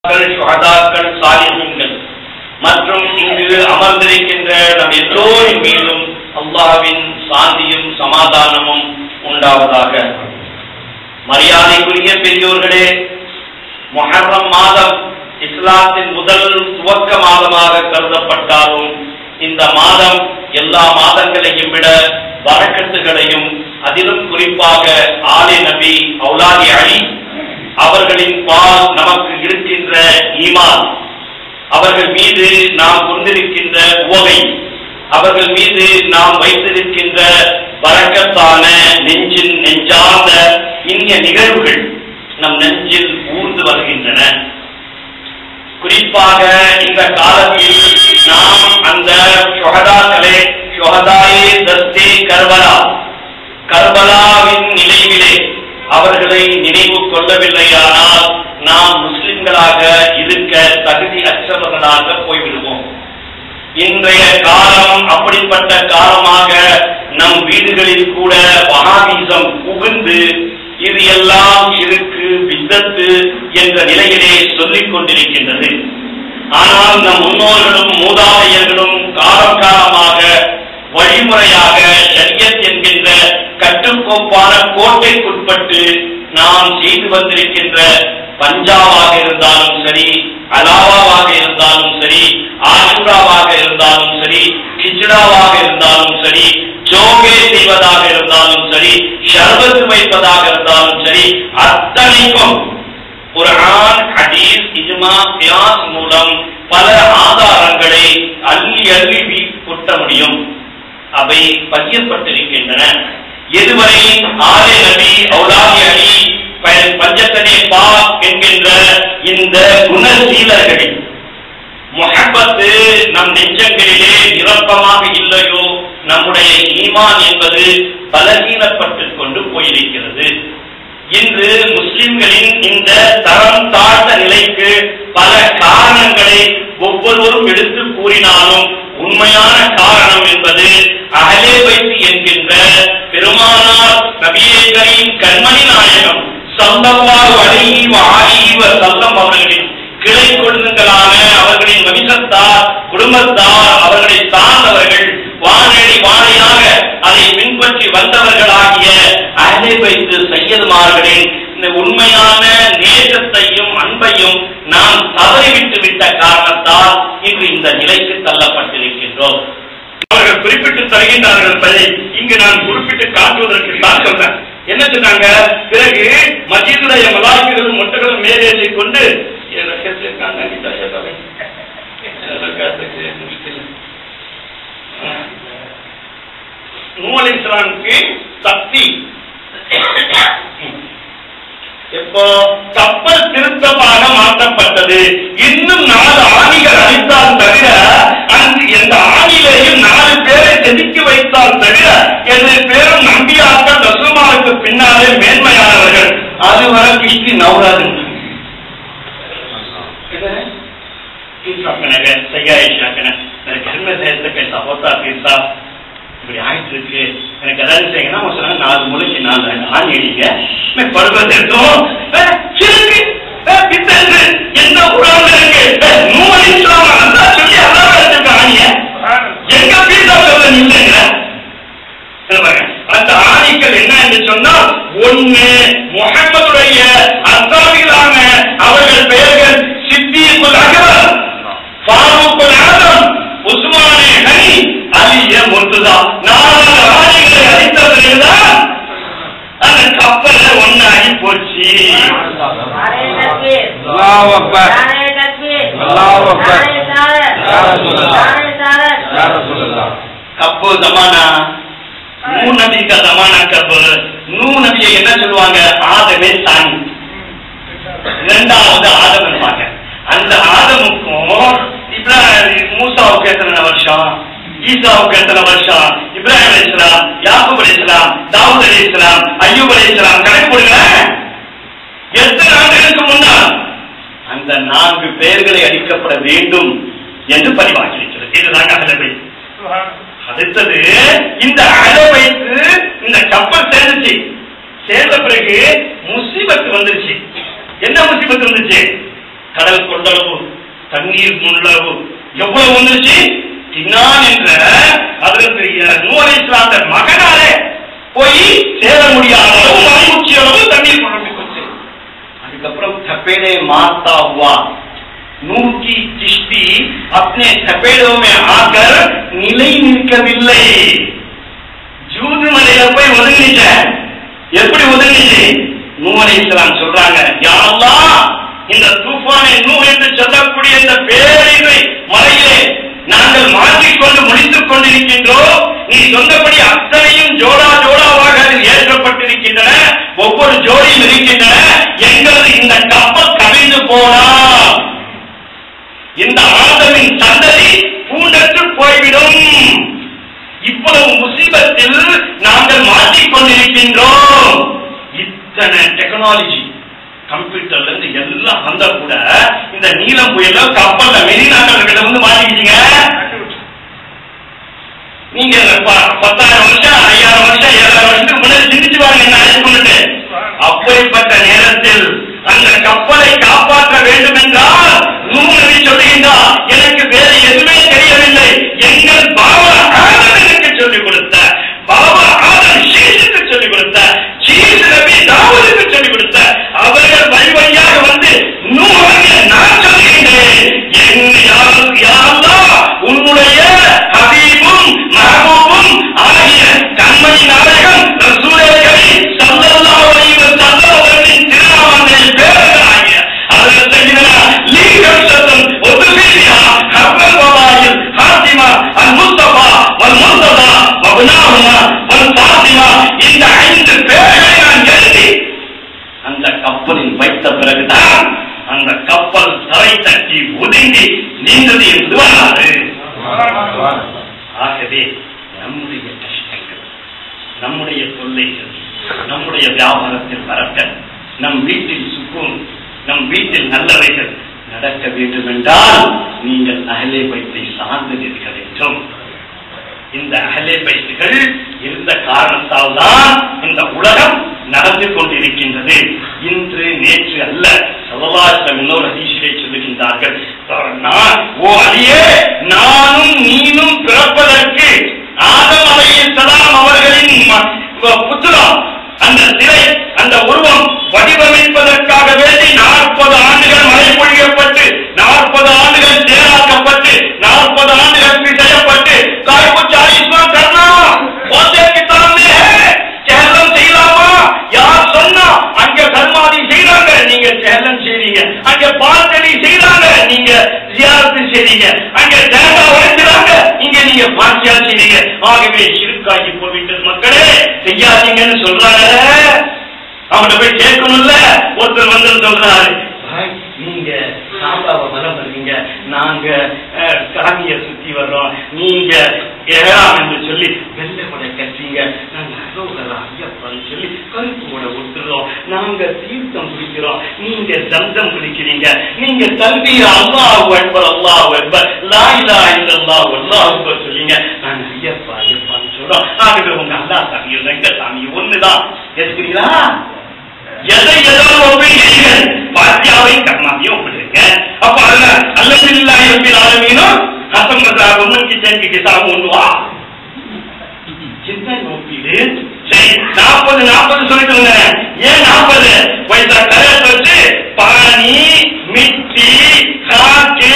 சுஹதாக்கள், சாலிஹீன்கள் மற்றும் இங்கு அமர்ந்திருக்கின்ற நம் எல்லோரின் மீதும் அல்லாஹ்வின் சாந்தியும் சமாதானமும் உண்டாவதாக. மரியாதைக்குரிய பெரியோர்களே, முஹர்ரம் மாதம் இஸ்லாத்தின் முதல் துவக்க மாதமாக கருதப்பட்டாலும் இந்த மாதம் எல்லா மாதங்களையும் விட பரக்கத்துகளையும் அதிலும் குறிப்பாக ஆலே நபி அவுலாதி அலி அவர்களின் பால் நமக்கு இருக்கின்ற ஈமான், அவர்கள் மீது நாம் கொண்டிருக்கின்ற உவகை, அவர்கள் மீது நாம் வைத்திருக்கின்ற பரக்கத்தான நெஞ்சார்ந்த இனிய நிகழ்வுகள் நம் நெஞ்சில் ஊர்ந்து வருகின்றன. குறிப்பாக இந்த காலத்தில் நாம் அந்த ஷுஹதாக்களே, ஷுஹதாயே தஸ்தே கர்பலா, கர்பலாவின் நினைவிலே அவர்களை நினைவு கொள்ளவில்லையானால் நாம் முஸ்லிம்களாக இருக்க தகுதி அற்றவர்களாக போய்விடுவோம். இன்றைய காலம் அப்படிப்பட்ட காலமாக நம் வீடுகளில் கூட வஹாபிசம் புகுந்து இது எல்லாம் இருக்கு பித்தத்து என்ற நிலையிலே சொல்லிக் கொண்டிருக்கின்றது. ஆனால் நம் முன்னோர்களும் மூதாதையர்களும் காலம் காலமாக வழிமுறையாக ஷரியத் என்கின்ற கட்டுக்கோப்பான கோட்டைக்குட்பட்டு நாம் செய்து வந்திருக்கின்ற பஞ்சாவாக இருந்தாலும் சரி, அலாவாவாக இருந்தாலும் சரி, ஆஷுராவாக இருந்தாலும் சரி, கிச்டாவாக இருந்தாலும் சரி, ஜோகே செய்வதாக இருந்தாலும் சரி, ஷர்பத் வைப்பதாக இருந்தாலும் சரி, அத்தனைக்கும் குர்ஆன், ஹதீஸ், இஜ்மா, கியாஸ் மூலம் பல ஆதாரங்களை அள்ளி அள்ளி கொட்ட முடியும். அவை பதியப்பட்டிருக்கின்றன. எதுவரை ஆலே நபி அவுலாதி அலி பஞ்சத்தனே பா என்கின்ற இந்த குணசீலர்களின் முஹப்பத்து நம் நெஞ்சங்களிலே நிரப்பமாக இல்லையோ, நம்முடைய ஈமான் என்பது பலவீனப்பட்டுக் கொண்டு போயிருக்கிறது. இன்று முஸ்லிம்களின் இந்த தரம் தாழ்ந்த நிலைக்கு பல காரணங்களை ஒவ்வொருவரும் எடுத்து கூறினாலும் உண்மையான காரணம் என்பது அஹ்லே பைத் என்கின்ற பெருமானார் நபியே கரீம் கண்மணி நாயகம் ஸல்லல்லாஹு அலைஹி வஸல்லம் அவர்களின் கிளை கொழுந்தங்களான அவர்களின் வம்சத்தார், குடும்பத்தார், அவர்களை சார்ந்தவர்கள், வானடி வானையாக அதை பின்பற்றி வந்தவர்களாகிய அஹ்லே பைத் சையதுமார்களின் இந்த உண்மையான நேசத்தையும் அன்பையும் நாம் தவறிவிட்டு விட்ட காரணத்தால் இன்று இந்த நிலைக்கு தள்ளப்பட்டிருக்கின்றோம். அவர்கள் குறிப்பிட்டு தருகின்றார்கள் என்பதை இங்கு நான் குறிப்பிட்டு காட்டுவதற்கு தான் சொல்றேன். என்ன சொன்னாங்க? பிறகு மஜீதுடைய மலாய்களும் மொட்டைகளும் மேலேற்றி கொண்டு நூஹ் அலைஹிஸ்ஸலாமுக்கு சக்தி எப்போ கப்பல் திருத்தமாக மாற்றப்பட்டது. இன்னும் 4 ஆணிகள் அடித்தால் தவிர அங்கு எந்த ஆணிலையும் 4 பேரை செதுக்கி வைத்தால் தவிர எது பேரும் நம்பியாக்கள் ரசூலுல்லாஹ்வுக்கு பின்னாலே மேன்மையானவர்கள். அதுவரை கிஷ்டி நவராது இப்படி ஆயிட்டு இருக்கு. எனக்கு ஏதாவது செய்யணும் சொன்னாங்க. 4 முளைக்கு 4 ஆணி அடிங்க பருவத்தை எடுத்தோம். எந்த உறவு இருக்கு? நூஹ் அலைஹிஸ்ஸலாம் அல்லாஹ் சொல்லி அல்லாஹ் எடுத்துக்க ஆணிய எங்க பீசா சொல்ல இல்லைங்க. அந்த ஆணிகள் என்ன என்று சொன்னால், ஒண்ணு முஹம்மதுடைய அஸ்ஸாபிகளான அவர்கள் பெயர்கள் சித்தீக்குல் அக்பர், ஃபாரூக்குல் ஆதம், உஸ்மானே கனி, அலிய முர்ததா. 4 ஆணிகளை அடித்த பிறகுதான் அந்த கப்பல் ஒன்னாகி போச்சு. அல்லாஹ் அக்பர், அல்லாஹ் அக்பர். யா ரசூலல்லாஹ், யா ரசூலல்லாஹ். கப்போ ஜமானா நூஹ் நபி का ஜமானா கப். நூஹ் நபியை என்ன சொல்லுவாங்க? ஆதமே சாணி, இரண்டாவது ஆதம் இருப்பாங்க. அந்த ஆதமுக்கும் இப்ராஹிம், மூசாவுக்கு எத்தனை வருஷம், ஈசாவுக்கு எத்தனை வருஷம், இப்ராஹிம் அலைஹிஸ்ஸலாம், யாக்கூப் அலைஹிஸ்ஸலாம், தாவூத் அலைஹிஸ்ஸலாம், அய்யூப் அலைஹிஸ்ஸலாம், கணக்கு போடுங்க. எத்தனை ஆண்டுகளுக்கு முன்னால் அந்த 4 பெயர்களை அடிக்கப்பட வேண்டும் என்று பதிவாகியிருக்கிறது. இதுதான் அஹ்லே பைத். அடுத்தது இந்த அஹ்லே பைத் இந்த கப்பல் சேர்ந்த பிறகு முசீபத் வந்துருச்சு. என்ன முசீபத் வந்துச்சு? கடல் கொள்ளளவு, தண்ணீர் முள்ளளவு எவ்வளவு வந்துச்சு. தின்னான் என்ற அதற்கு நூஹ் அலைஹிஸ்ஸலாம் மகனாலே போய் சேர முடியாத அளவு மறைமுச்சி அளவு தண்ணீர் குழம்பி போச்சு. அதுக்கப்புறம் थपेड़े मारता हुआ नूह की किश्ती अपने थपेड़ों में आकर நிலை நிற்கவில்லை. ஜூது மலையில போய் ஒதுங்கிச்ச. எப்படி ஒதுங்கிச்சு? நூஹ் அலைஹிஸ்ஸலாம் சொல்றாங்க, யா அல்லாஹ், இந்த தூஃபானை நூஹ் என்று சொல்லக்கூடிய இந்த பேரழிவை மலையிலே நாங்கள் மாற்றிக்கொண்டு முடித்துக் கொண்டிருக்கின்றோம். நீ சொன்னபடி அத்தனையும் ஜோடா ஜோடாவாக அதில் ஏற்றப்பட்டிருக்கின்றன, ஒவ்வொரு ஜோடியும் இருக்கின்றன. எங்களது இந்த கப்பல் கவிழ்ந்து போனா இந்த ஆதமின் சந்ததி பூண்டற்று போய்விடும். இவ்வளவு முசீபத்தில் நாங்கள் மாற்றிக்கொண்டிருக்கின்றோம். இத்தனை டெக்னாலஜி கம்ப்யூட்டர்ல இருந்து எல்லாம் வந்தா கூட இந்த நீலம் புயல கப்பல்ல வெளிநாட்டவர்கிட்ட வந்து மாட்டிக்கிட்டீங்க. நீங்க 10,000 வருஷம் 5,000 வருஷம் 7,000 வருஷத்துக்கு முன்னாடி சிந்திச்சு பாருங்க என்ன ஆயிடுச்சு. அப்படிப்பட்ட நேரத்தில் அந்த கப்பலை காப்பாற்ற வேண்டும் என்றால் நூஹ் நபி சொல்லுகின்றார், எனக்கு வேறு எதுவுமே தெரியவில்லை. எங்கள் பாபா ஆதம் எனக்கு சொல்லிக் கொடுத்த, பாபா ஆதம் ஷீஸுக்கு சொல்லிக் கொடுத்த, ஷீஸ் நபி தாவூதுக்கு சொல்லிக் கொடுத்த, அவர்கள் வழி வழியாக வந்து நூஹ்வை நான் சொல்லுகின்றேன், உன்னுடைய ஹபீபும் மஹபூபும் ஆகிய கண்மணி நாயகம் ரசூலே கரீம் ஸல்லல்லாஹு அலைஹி வஸல்லம் அவர்களின் திருநாமங்களில் பேர்களாகிய ஹஜ்ரத் சய்யிதனா லீகம் சத்தம் ஒதுபியா ஹப்பல் வபாயில் ஹாத்திமா அல் முஸ்தபா வல் முர்ததா வபனாஹுமா வல் ஃபாத்திமா, இந்த 5 பேர்களை நான் எழுதி அந்த கப்பலில் வைத்த பிறகுதான் அந்த கப்பல் தரை தட்டி ஒதுங்கி நீண்டது என்று வராது. ஆகவே நம்முடைய கஷ்டங்கள், நம்முடைய தொல்லைகள், நம்முடைய வியாபாரத்தில் வரட்கள், நம் வீட்டில் சுக்கூன், நம் வீட்டில் நல்லவைகள் நடக்க வேண்டும் என்றால் நீங்கள் அஹ்லே பைத்தை சார்ந்து நிற்க வேண்டும். இந்த அஹ்லே பைத்துகள் இருந்த காரணத்தால் தான் இந்த உலகம் நடந்து கொண்டிருக்கின்றது. இன்று நேற்று அல்ல. ஸல்லல்லாஹு அலைஹி வஸல்லம் இன்னொரு ஹதீஸிலே சொல்லுகின்றார்கள், ஓ அலியே, நானும் நீனும் பிறப்பதற்கு ஆதம் அலைஹிஸ்ஸலாம் அவர்களின் புத்திரம் அந்த சிலை, அந்த உருவம் வடிவமைப்பதற்காக வேண்டி 40 ஆண்டுகள் மழை பொழியப்பட்டு, 40 ஆண்டுகள் தேராக்கப்பட்டு, 40 ஆண்டுகள் செய்யப்பட்டு செய்யலாமா? யார் சொன்னா? அங்க கல்மாதி செய்யறாங்க, நீங்க சேலம் செய்றீங்க. அங்க பால்கனி செய்யறாங்க, நீங்க ஜியாரத்து செய்றீங்க. அங்க தேங்காய் உடைக்கிறாங்க, இங்க நீங்க பாத்தியா செய்றீங்க. ஆகவே சிறுக்காகி போய்விட்டது மக்களே, செய்யாதீங்கன்னு சொல்றாங்க. அவனை போய் கேட்கணும்ல. ஒருத்தர் வந்து சொல்றாரு, நீங்க சாம்பாவை மரம் பண்ணுவீங்க, நாங்க சாமியை சுத்தி வர்றோம், நீங்க ஏறாம் என்று சொல்லி வெள்ளை கொடை கட்டுறீங்க, நாங்க அரோகரா ஐயப்பான்னு சொல்லி கருப்பு கொடை ஒட்டுறோம், நாங்க தீர்த்தம் குடிக்கிறோம், நீங்க தந்தம் குடிக்கிறீங்க, நீங்க தல்பியா அல்லாஹு அக்பர் அல்லாஹு அக்பர் லா இலாஹ இல்லல்லாஹ் அல்லாஹு அக்பர் சொல்லிங்க, நாங்க ஐயப்பா ஐயப்பான்னு சொல்றோம். ஆகவே உங்க அல்லாஹ் சாமியும் எங்க சாமியும் ஒண்ணுதான். எதுக்குறீங்களா? எதை எதாவது ஒப்பிடுகிறீர்கள்? பாத்தியாவை கர்மாவையும் ஒப்பிடுறீங்க. அப்ப அதுல அல்ஹம்துலில்லாஹி ரப்பில் ஆலமீனும் ஹசம் மஸாபு முன்கி தென்கி கிதாபு ஒண்ணுவா? என்ன ஒப்பீடு? சரி, 40 சொல்லிட்டு ஏன் 40? வைசா கரத் வச்சு பானி மிட்டி காக்கு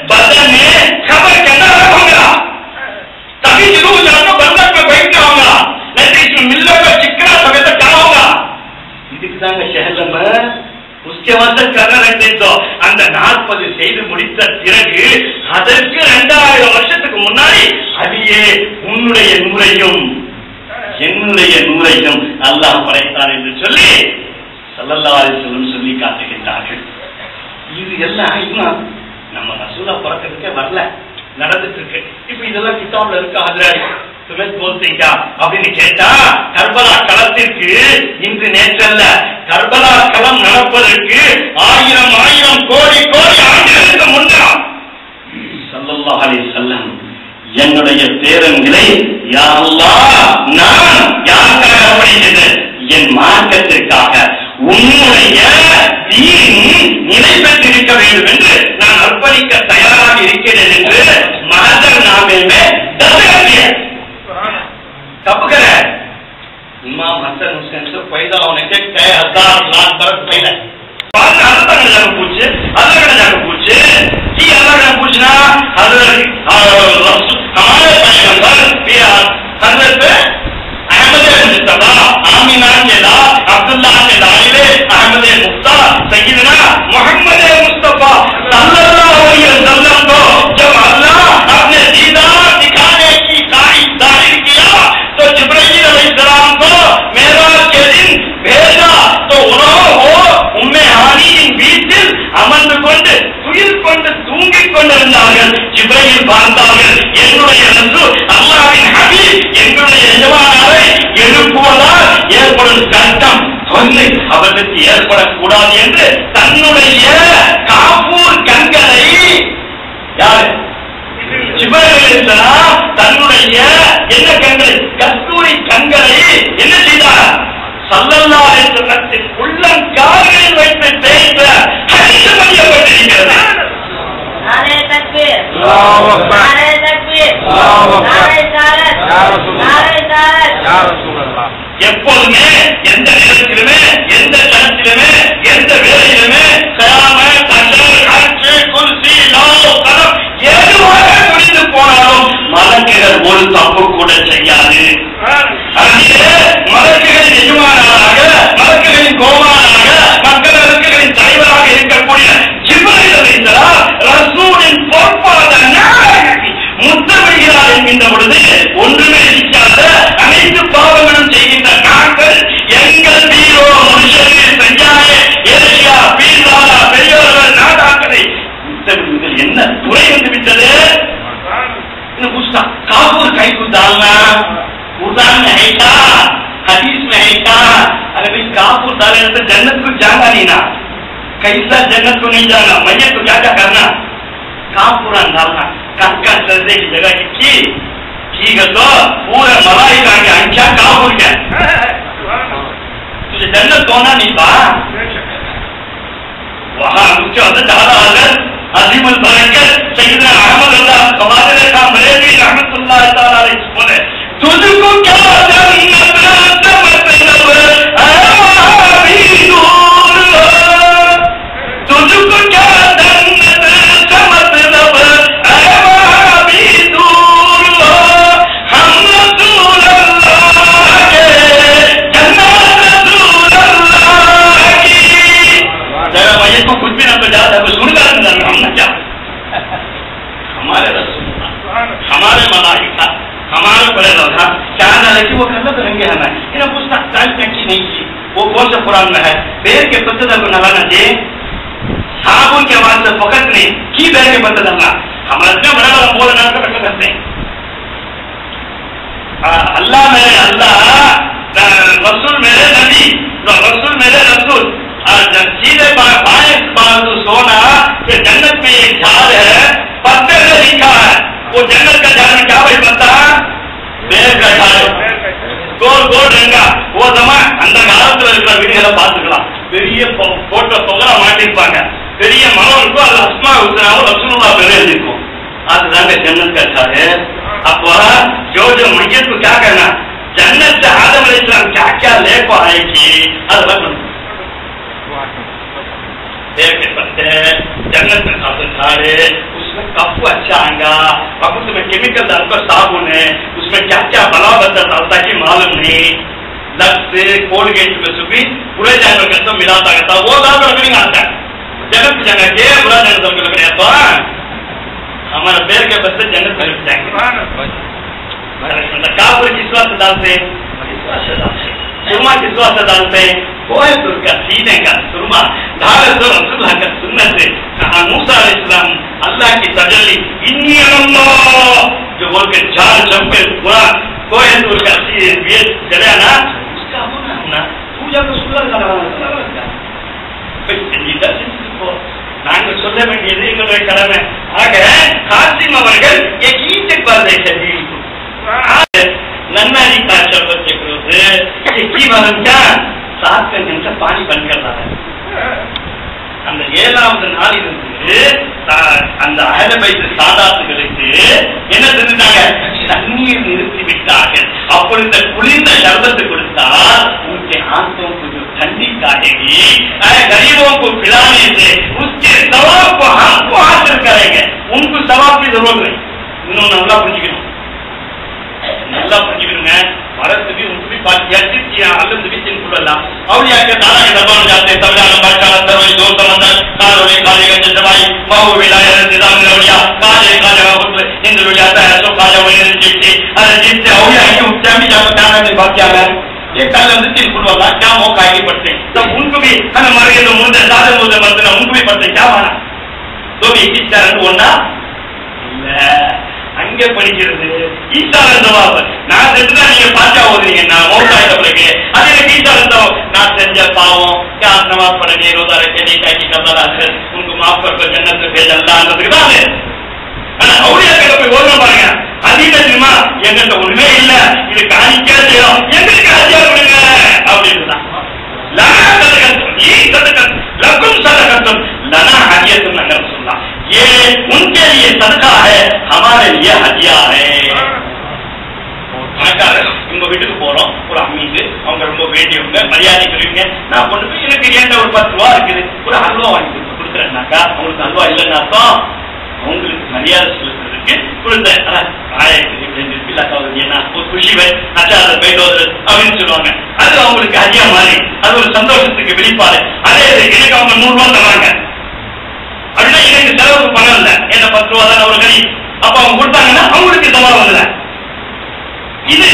बदने खबर कहना होगा, तभी जरूर जानो बंदर पे बैठना होगा, नहीं तो इसमें मिलने का चिकना समय तक क्या होगा? இதுக்குதாங்க ஷஹலம். उसके बाद करना रहते तो அந்த 40 செய்து முடித்த பிறகு அதற்கு 2000 வருஷத்துக்கு முன்னாடி அடியே உன்னுடைய நூரையும் என்னுடைய நூரையும் அல்லாஹ் படைத்தான் என்று சொல்லி ஸல்லல்லாஹு அலைஹி வஸல்லம் சொல்லி காட்டுகின்றார்கள். இது எல்லாம் இன்னும் நம்ம ரசூலா பிறக்கிறதுக்கே வரல, நடந்துட்டு இருக்கு. இப்ப இதெல்லாம் கிதாப்ல இருக்கு. ஹஜ்ரத் சுமத் போல்தீங்க அப்படின்னு கேட்டா, கர்பலா களத்திற்கு இன்று நேற்றல்ல, கர்பலா களம் நடப்பதற்கு 1000 கோடி ஆண்டுகளுக்கு முன்னால் ஸல்லல்லாஹு அலைஹி வஸல்லம் என்னுடைய பேரன்களை யா அல்லாஹ் நான் யாருக்காக படைத்தேன்? என் மார்க்கத்திற்காக, உன்னுடைய தீன் நிலை பெற்றிருக்க வேண்டும் என்று நான் அர்ப்பணிக்க தயாராக இருக்கிறேன் என்று மகதர் நாமே तब करे इमाम हसन हुसैन से पैदा होने के कई हजार लाख बरस पहले बाद में अल्लाह ने जाकर पूछे कि अल्लाह ने पूछना हमारे पैगंबर हजरत अहमद मुस्तफा आमिना के लाल अब्दुल्लाह के लाइले अहमद मुफ्ता सैयदना मोहम्मद मुस्तफा सल्लल्लाहु अलैहि वसल्लम को जब अल्लाह अपने दीदार दिखाने की जाहिर किया तो जिब्राइल अलैहिस्सलाम को मेराज के दिन भेजा तो उन्होंने उम्मे हानिயின் வீட்டில் அமர்ந்து கொண்டு துயில் கொண்டு தூங்கிக் கொண்டிருந்தார்கள். ஜிப்ரீல் பார்த்தார்கள், என்னுடைய ரசூல் அல்லாஹ்வின் ஹபீப் எங்களுடைய எஜமானரை எழுப்புவதால் ஏற்படும் கஷ்டம் தொல்லை அவர்களுக்கு ஏற்படக்கூடாது என்று தன்னுடைய காபூர் கண்களை யார் ஜிப்ரீல் தன்னுடைய என்ன கண்களை கஸ்தூரி கண்களை என்ன செய்தார் ஸல்லல்லாஹு அலைஹி வஸல்லம் உள்ளங்கால்களில் வைத்து தேய்த்த ஹதீஸ் பதியப்பட்டிருக்கிறது. நாரே தக்பீர், அல்லாஹு அக்பர், நாரே தக்பீர், அல்லாஹு அக்பர், நாரே ஸலாத், யா ரசூலல்லாஹ், நாரே ஸலாத், யா ரசூலல்லாஹ். எப்போதுமே எந்த நேரத்திலுமே எந்த கணத்திலுமே எந்த வேளையிலுமே கயாமத் அஷர் அர்ஷ் குர்சி லௌஹ் கலம் எதுவாக முடிந்து போனாலும் மலக்குகள் ஒரு தப்பு கூட செய்யாது. மலக்குகளின் எஜமானராக மலக்குகளின் கோமானாக மக்களின் தலைவராக இருக்கக்கூடிய ஜிப்ரீல் அலைஹிஸ்ஸலாம் ரசூலின் பொறுப்பாக முத்தமிடுகிறார் என்கின்ற பொழுது ஒன்றுமே இருக்காத அனைத்து பாவங்களும் செய்கின்ற நாங்கள் எங்கள் பீரோ மனுஷர்கள் செஞ்சாலே ஏசியா பீர்வாலா பெரியோர்கள் நாடாக்களை முத்தமிடுவதில் என்ன துறை வந்து விட்டது? काबूर कहीं को डालना कुरान में है क्या, हदीस में है क्या? अरे भाई काबूर डाले तो जन्नत को जाना नहीं ना, कैसा जन्नत को नहीं जाना, मैयत को क्या क्या करना, काबूर डालना कक्का सर्दे की जगह की तो पूरे मलाइका के अंशा काबूर क्या तुझे जन्नत होना नहीं था वहां मुझे ज्यादा अगर अजीमुल बरकत सैयदना अहमद अल्लाह कमाल का मरेवी रहमतुल्लाह तआला अलैहि बोले तुझको क्या जन्नत से मतलब अभी दूर, तुझको क्या जन्नत से मतलब अभी दूर, हम रसूल अल्लाह के जन्नत रसूल अल्लाह की। जरा मैयत को कुछ भी ना बजा था सुनकर हमने क्या हमारे रसूल हमारे मलाइका हमारे बड़े लोग क्या डाले कि वो गलत रहेंगे हमें इन्हें पूछना की नहीं की वो कौन सा कुरान में है पैर के पत्ते को नलाना चाहिए साबुन के आवाज से फकत नहीं की पैर के पत्ते डालना हमारे इतना बड़ा बड़ा बोल नाम का करते हैं अल्लाह मेरे अल्लाह रसूल मेरे नबी रसूल मेरे रसूल सीधे बाएं बाजू सोना कि जन्नत में एक झाड़ है पत्ते से लिखा है वो जन्नत का झाड़ में क्या भाई पता बेर का झाड़ गोल गोल रंगा वो जमा அந்த காலத்துல இருக்கிற வீடியோல பாத்துக்கலாம் பெரிய போட்டோ தொகரா மாட்டிருப்பாங்க பெரிய மரம் இருக்கும் அது அஸ்மா ஹுஸ்னாவும் ரசூலுல்லாஹ் பேர் எழுதிருக்கும் அதுதாங்க जन्नत का झाड़ है। अब जो मैयत को क्या करना जन्नत से आदम अलैहिस्सलाम क्या क्या लेको आएगी அது पेड़ के पत्ते जन्नत में खाते झाड़े उसमें कप्पू अच्छा आएगा अब उसमें केमिकल डालकर साबुन है उसमें क्या क्या बला बदल डालता कि मालूम नहीं लग से कोलगेट में सुबह पूरे जानवर का तो मिलाता करता वो दाल लकड़ी आता है जन्नत की जगह के बुरा जानवर की लकड़ी आता है हमारे पेड़ के पत्ते जन्नत में लग जाएंगे। काफिर किस वास्ते डालते सुरमा किस वास्ते डालते हैं कोहतुर का सीने का सुरमा धारे तो रसूलुल्लाह का सुन्नत है। मूसा अलैहिस्सलाम अल्लाह की तजल्ली इन्नी अल्लाह जो बोल के चार चंपे पूरा कोहतुर का सीने चले ना उसका होना पूजा को सुलर का நாங்கள் சொல்ல வேண்டியது எங்களுடைய கடமை ஆக காசிம் அவர்கள் நன்னாரி காய்ச்சல் பற்றி 7 நிமிஷம் பானி பண்ணிக்கிறாங்க. அந்த 7வது நாள் இருந்து அந்த அஹ்ல பைத் சாதாத்துகளுக்கு என்ன செஞ்சுட்டாங்க? தண்ணீர் நிறுத்தி விட்டார்கள். அப்பொழுது இந்த குளிர்ந்த சர்பத்து கொடுத்தால் उनके आंखों को जो ठंडी काटेगी, गरीबों को पिलाने से उसके सवाब को हमको हासिल करेंगे. उनको सवाब की जरूरत नहीं. இன்னும் நல்லா புரிஞ்சுக்கணும், நல்லா புரிஞ்சுக்கணுங்க. மரத்துக்கு உनको बात ऐसी कि आलम भी सिंपल अल्लाह औलिया के तारा के दरबार में जाते सब आलम बादशाह दरबार दो समंदर कालोनी काले का जवाई माहू विलायत निजाम औलिया काले का जगह पुत्र हिंद औलिया है तो काले वही जीते अरे जीते औलिया की उपचार भी जब तारा ने बात किया है ये कल हम सिंपल वाला क्या मौका आगे पड़ते हैं तब उनको भी हमें मर गए तो मुद्दे सारे मुद्दे मरते ना उनको भी पड़ते क्या माना तो भी इस तरह होना அங்கே படிக்கிறது ஈசான ஜவாப். நான் செஞ்சா நீங்க பாத்தா ஓதுறீங்க, நான் மௌத்தாயிட்ட பிறகு அது எனக்கு ஈசான ஜவாப். நான் செஞ்ச பாவம் யார் நமாஸ் பढ़ने रोजा रखे नहीं ताकि कबल आखिर उनको माफ कर जन्नत में भेज अल्लाहன்றதுக்கு தான் அது. ஆனா அவுலியாக்களை போய் ஓதுற பாருங்க, அதீத தெரியுமா எங்கிட்ட ஒண்ணுமே இல்ல, இது காணிக்கா செய்யும், எங்களுக்கு ஹதியா கொடுங்க அப்படின்னு தான். லனா சதகத்தும் ஈ சதகத்தும் லக்கும் சதகத்தும் லனா ஹதியத்தும் நகர் சொல்லலாம். ये उनके लिए सदका है, हमारे लिए हदिया है. உங்க வீட்டுக்கு போறோம், ஒரு அம்மீது அவங்க ரொம்ப வேண்டியவங்க மரியாதை பெறுவீங்க, நான் கொண்டு போய் எனக்கு ஏண்ட ஒரு 10 ரூபா இருக்குது ஒரு அல்வா வாங்கி கொடுக்குறேன்னாக்கா அவங்களுக்கு அல்வா இல்லைன்னா அர்த்தம் அவங்களுக்கு மரியாதை செலுத்துறதுக்கு கொடுத்தேன். அப்படின்னு சொல்லுவாங்க. அது அவங்களுக்கு ஹதியா மாதிரி, அது ஒரு சந்தோஷத்துக்கு வெளிப்பாடு. அதே எனக்கு அவங்க 100 ரூபா தராங்க அப்படின்னா எனக்கு செலவுக்கு பணம் இல்லை, என்ன 10 ரூபா தான் ஒரு கறி, அப்ப அவங்க கொடுத்தாங்கன்னா அவங்களுக்கு சவால் வரல. இது